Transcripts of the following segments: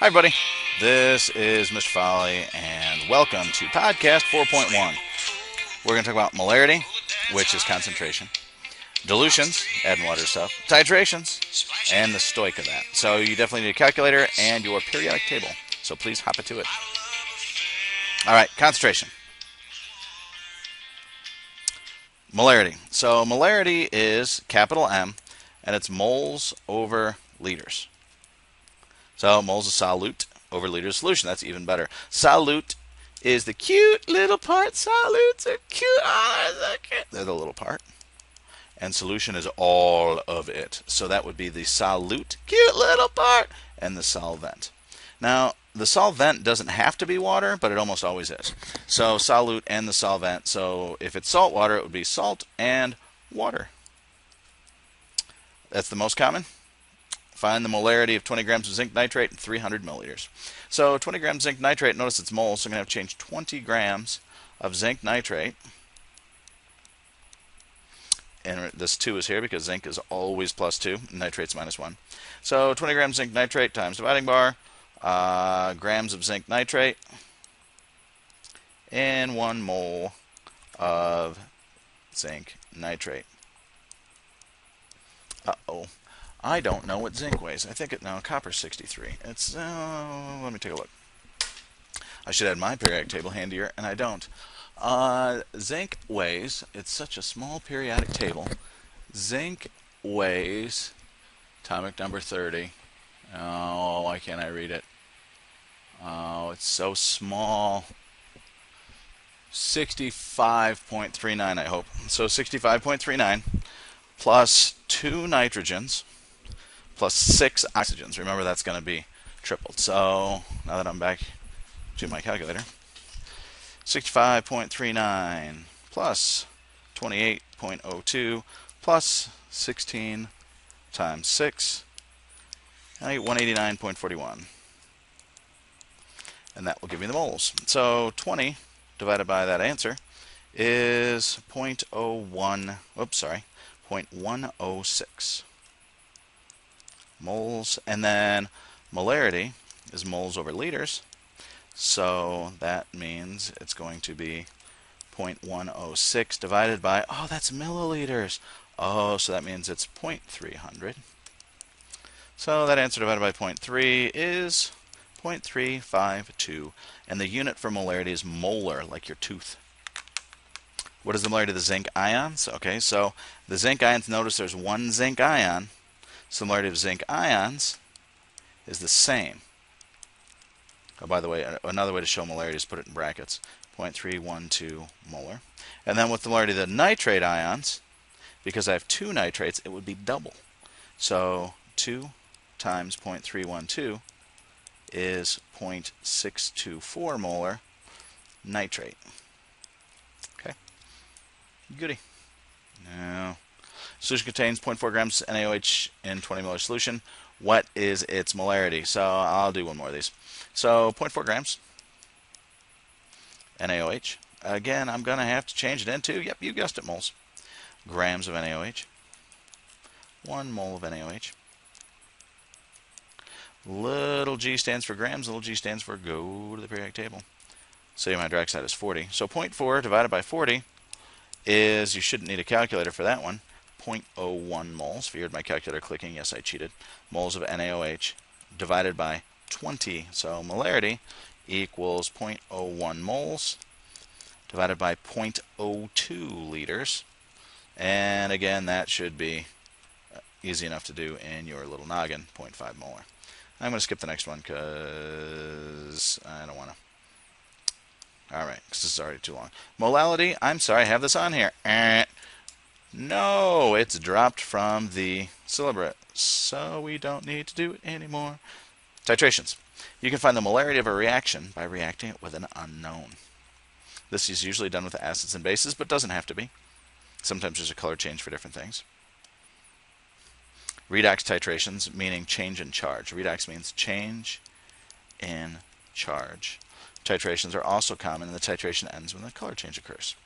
Hi, everybody. This is Mr. Folly, and welcome to Podcast 4.1. We're going to talk about molarity, which is concentration, dilutions, adding water stuff, titrations, and the stoich of that. So you definitely need a calculator and your periodic table. So please hop into it. All right, concentration. Molarity. So molarity is capital M, and it's moles over liters. So moles of solute over liters of solution. That's even better. Solute is the cute little part. Solutes are cute. Oh, they're so cute. They're the little part. And solution is all of it. So that would be the solute, cute little part, and the solvent. Now, the solvent doesn't have to be water, but it almost always is. So solute and the solvent. So if it's salt water, it would be salt and water. That's the most common. Find the molarity of 20 grams of zinc nitrate in 300 milliliters. So 20 grams zinc nitrate, notice it's moles, so I'm going to have to change 20 grams of zinc nitrate. And this 2 is here because zinc is always plus 2, and nitrate's minus 1. So 20 grams zinc nitrate times dividing bar, grams of zinc nitrate, and 1 mole of zinc nitrate. Uh-oh. I don't know what zinc weighs. I think copper's 63. It's, let me take a look. I should have my periodic table handier, and I don't. Zinc weighs, it's such a small periodic table. Zinc weighs, atomic number 30. Oh, why can't I read it? Oh, it's so small. 65.39, I hope. So 65.39 plus 2 nitrogens plus 6 oxygens. Remember, that's going to be tripled. So now that I'm back to my calculator, 65.39 plus 28.02 plus 16 times 6, I get 189.41. And that will give me the moles. So 20 divided by that answer is 0.106 moles. And then molarity is moles over liters. So that means it's going to be 0.106 divided by, oh, that's milliliters. Oh, so that means it's 0.300. So that answer divided by 0.3 is 0.352. And the unit for molarity is molar, like your tooth. What is the molarity of the zinc ions? Okay, so the zinc ions, notice there's one zinc ion. So the molarity of zinc ions is the same. Oh, by the way, another way to show molarity is put it in brackets. 0.312 molar. And then with the molarity of the nitrate ions, because I have 2 nitrates, it would be double. So 2 times 0.312 is 0.624 molar nitrate. Okay. Goody. Now, solution contains 0.4 grams NaOH in 20 molar solution. What is its molarity? So I'll do one more of these. So 0.4 grams NaOH. Again, I'm going to have to change it into, yep, you guessed it, moles. Grams of NaOH. 1 mole of NaOH. Little g stands for grams, little g stands for go to the periodic table. Sodium hydroxide is 40. So 0.4 divided by 40 is, you shouldn't need a calculator for that one, 0.01 moles. If you heard my calculator clicking, yes, I cheated. Moles of NaOH divided by 20. So molarity equals 0.01 moles divided by 0.02 liters. And again, that should be easy enough to do in your little noggin, 0.5 molar. I'm going to skip the next one because I don't want to. All right, because this is already too long. Molality, I'm sorry, I have this on here. No, it's dropped from the syllabus, so we don't need to do it anymore. Titrations. You can find the molarity of a reaction by reacting it with an unknown. This is usually done with acids and bases, but doesn't have to be. Sometimes there's a color change for different things. Redox titrations, meaning change in charge. Redox means change in charge. Titrations are also common, and the titration ends when the color change occurs.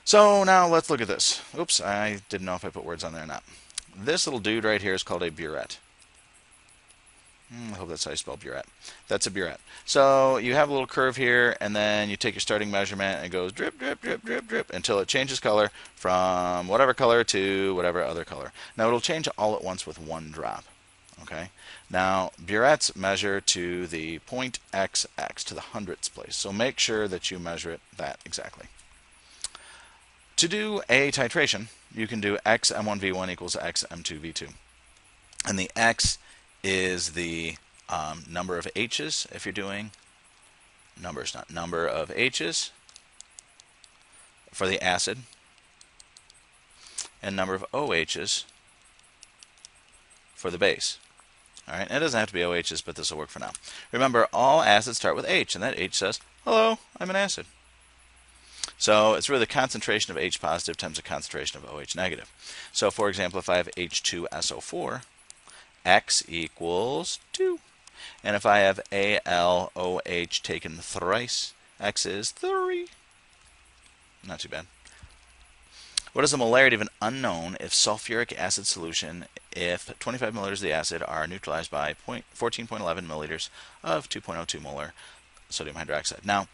So now let's look at this. Oops, I didn't know if I put words on there or not. This little dude right here is called a burette. I hope that's how you spell burette. That's a burette. So you have a little curve here, and then you take your starting measurement, and it goes drip, drip, drip, drip, drip, until it changes color from whatever color to whatever other color. Now it'll change all at once with one drop. Okay. Now burettes measure to the point XX, to the hundredths place. So make sure that you measure it that exactly. To do a titration, you can do x m1v1 equals x m2v2. And the x is the number of H's if you're doing numbers, not number of H's for the acid, and number of OH's for the base. All right, and it doesn't have to be OH's, but this will work for now. Remember, all acids start with H, and that H says, hello, I'm an acid. So it's really the concentration of H positive times the concentration of OH negative. So for example, if I have H2SO4, X equals 2. And if I have AlOH taken thrice, X is 3. Not too bad. What is the molarity of an unknown if sulfuric acid solution if 25 milliliters of the acid are neutralized by 14.11 milliliters of 2.02 molar sodium hydroxide? Now,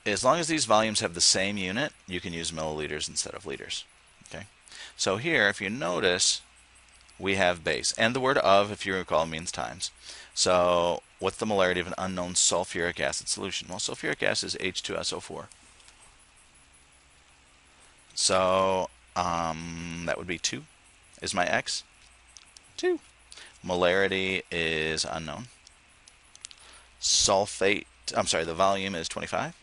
as long as these volumes have the same unit, you can use milliliters instead of liters. Okay. So here, if you notice, we have base. And the word of, if you recall, means times. So what's the molarity of an unknown sulfuric acid solution? Well, sulfuric acid is H2SO4. So that would be 2 is my X. 2. Molarity is unknown. The volume is 25.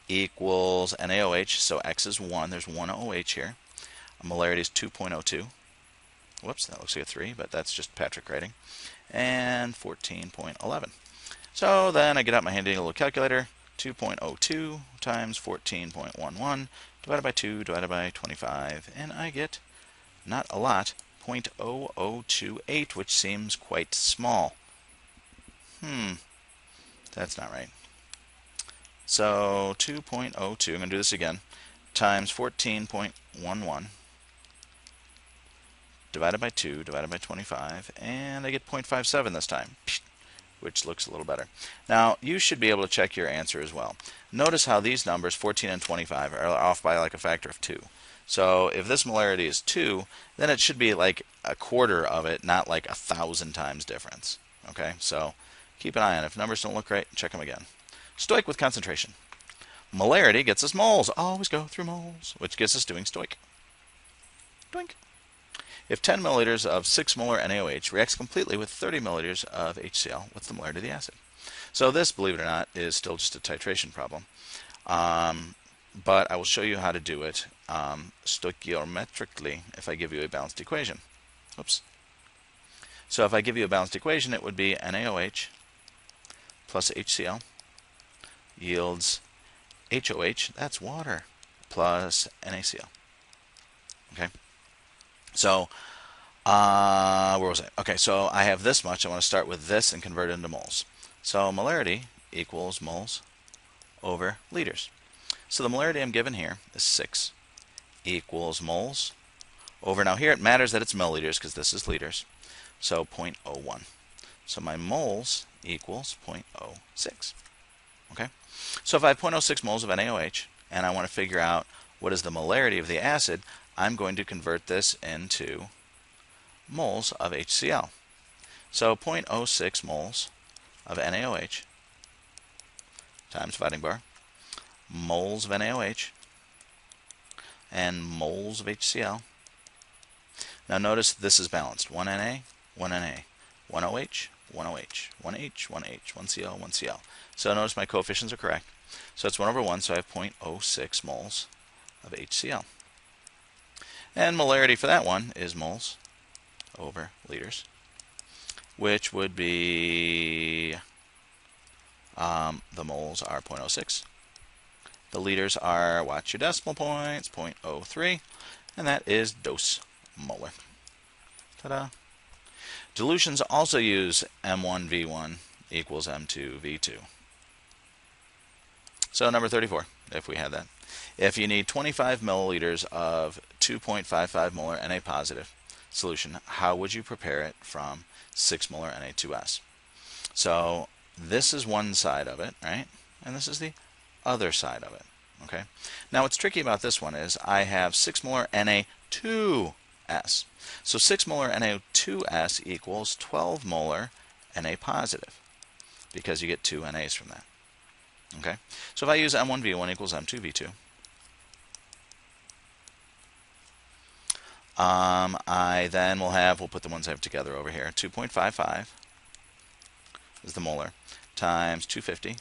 Equals NaOH, so X is 1. There's 1 OH here. Molarity is 2.02. Whoops, that looks like a 3, but that's just Patrick writing. And 14.11. So then I get out my handy little calculator. 2.02 times 14.11 divided by 2 divided by 25. And I get, not a lot, 0.0028, which seems quite small. That's not right. So 2.02, I'm going to do this again, times 14.11 divided by 2 divided by 25, and I get 0.57 this time, which looks a little better. Now, you should be able to check your answer as well. Notice how these numbers, 14 and 25, are off by like a factor of 2. So if this molarity is 2, then it should be like a quarter of it, not like 1,000 times difference. Okay, so keep an eye on it. If numbers don't look right, check them again. Stoich with concentration. Molarity gets us moles. Always go through moles, which gets us doing stoich. Doink. If 10 milliliters of 6 molar NaOH reacts completely with 30 milliliters of HCl, what's the molarity of the acid? So this, believe it or not, is still just a titration problem. But I will show you how to do it stoichiometrically if I give you a balanced equation. Oops. So if I give you a balanced equation, it would be NaOH plus HCl yields HOH, that's water, plus NaCl. Okay. So, where was I? Okay, so I have this much. I want to start with this and convert it into moles. So molarity equals moles over liters. So the molarity I'm given here is 6 equals moles over, now here it matters that it's milliliters because this is liters, so 0.01. So my moles equals 0.06. Okay, so if I have 0.06 moles of NaOH and I want to figure out what is the molarity of the acid, I'm going to convert this into moles of HCl. So 0.06 moles of NaOH times dividing bar, moles of NaOH, and moles of HCl. Now notice this is balanced. 1 Na, 1 Na, 1 OH, 1 OH, 1 H, 1 H, 1 Cl, 1 Cl. So notice my coefficients are correct. So it's 1 over 1, so I have 0.06 moles of HCl. And molarity for that one is moles over liters, which would be, the moles are 0.06. The liters are, watch your decimal points, 0.03, and that is dose molar. Ta-da! Dilutions also use M1V1 equals M2V2. So number 34, if we had that. If you need 25 milliliters of 2.55 molar Na positive, solution, how would you prepare it from 6 molar Na2S? So this is one side of it, right? And this is the other side of it. Okay. Now what's tricky about this one is I have 6 molar Na2S. So 6 molar Na2S equals 12 molar Na positive, because you get 2 Nas from that. Okay. So if I use M1V1 equals M2V2, I then we'll put the ones I have together over here. 2.55 is the molar times 250.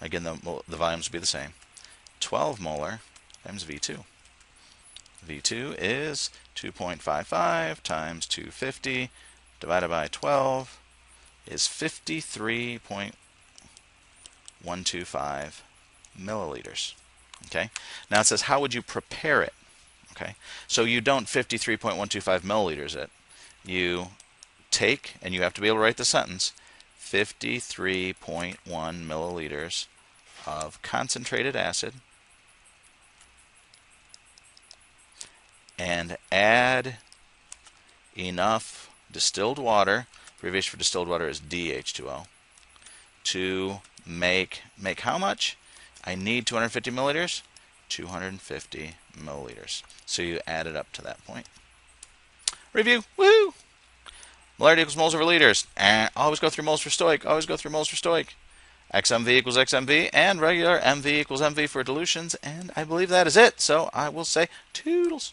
Again, the volumes will be the same. 12 molar times V2. V2 is 2.55 times 250 divided by 12 is 53.125 milliliters. Okay. Now it says, how would you prepare it? Okay. So you don't 53.125 milliliters it. You take, and you have to be able to write the sentence, 53.1 milliliters of concentrated acid and add enough distilled water, abbreviation for distilled water is DH2O, to make how much? I need 250 milliliters, 250 milliliters. So you add it up to that point. Review, woo! Molarity equals moles over liters. And always go through moles for stoich. Always go through moles for stoich. XMV equals XMV, and regular MV equals MV for dilutions. And I believe that is it. So I will say toodles.